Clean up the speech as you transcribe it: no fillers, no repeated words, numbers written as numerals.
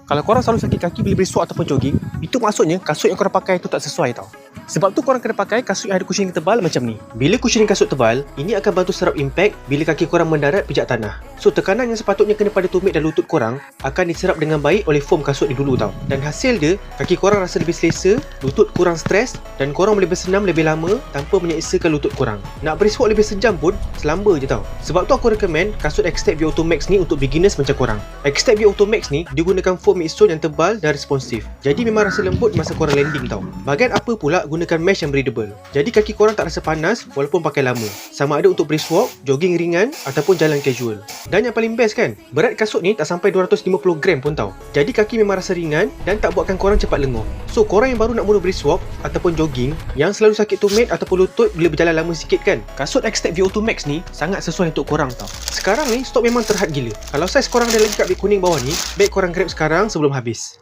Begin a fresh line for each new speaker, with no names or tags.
Kalau korang selalu sakit kaki bila beriswak ataupun jogging, itu maksudnya kasut yang korang pakai tu tak sesuai tau. Sebab tu korang kena pakai kasut yang ada cushioning tebal macam ni. Bila cushioning kasut tebal, ini akan bantu serap impact bila kaki korang mendarat pijak tanah. So tekanan yang sepatutnya kena pada tumit dan lutut korang akan diserap dengan baik oleh foam kasut ni dulu tau. Dan hasil dia, kaki korang rasa lebih selesa, lutut kurang stres dan korang boleh bersenam lebih lama tanpa menyeksakan lutut korang. Nak beriswak lebih sejam pun, selamba je tau. Sebab tu aku recommend kasut X-Tech V Auto Max ni untuk beginners macam korang. X-Tech V Auto Max ni digunakan foam midsole yang tebal dan responsif. Jadi memang rasa lembut masa korang landing tau. Bahagian upper pula gunakan mesh yang breathable. Jadi kaki korang tak rasa panas walaupun pakai lama. Sama ada untuk brisk walk, jogging ringan ataupun jalan casual. Dan yang paling best kan, berat kasut ni tak sampai 250 gram pun tau. Jadi kaki memang rasa ringan dan tak buatkan korang cepat lenguh. So korang yang baru nak mula brisk walk ataupun jogging, yang selalu sakit tumit ataupun lutut bila berjalan lama sikit kan, kasut X-Tech V Auto Max ni sangat sesuai untuk korang tau. Sekarang ni stok memang terhad gila. Kalau saiz korang ada lagi kat beg kuning bawah ni, baik korang grab sekarang sebelum habis.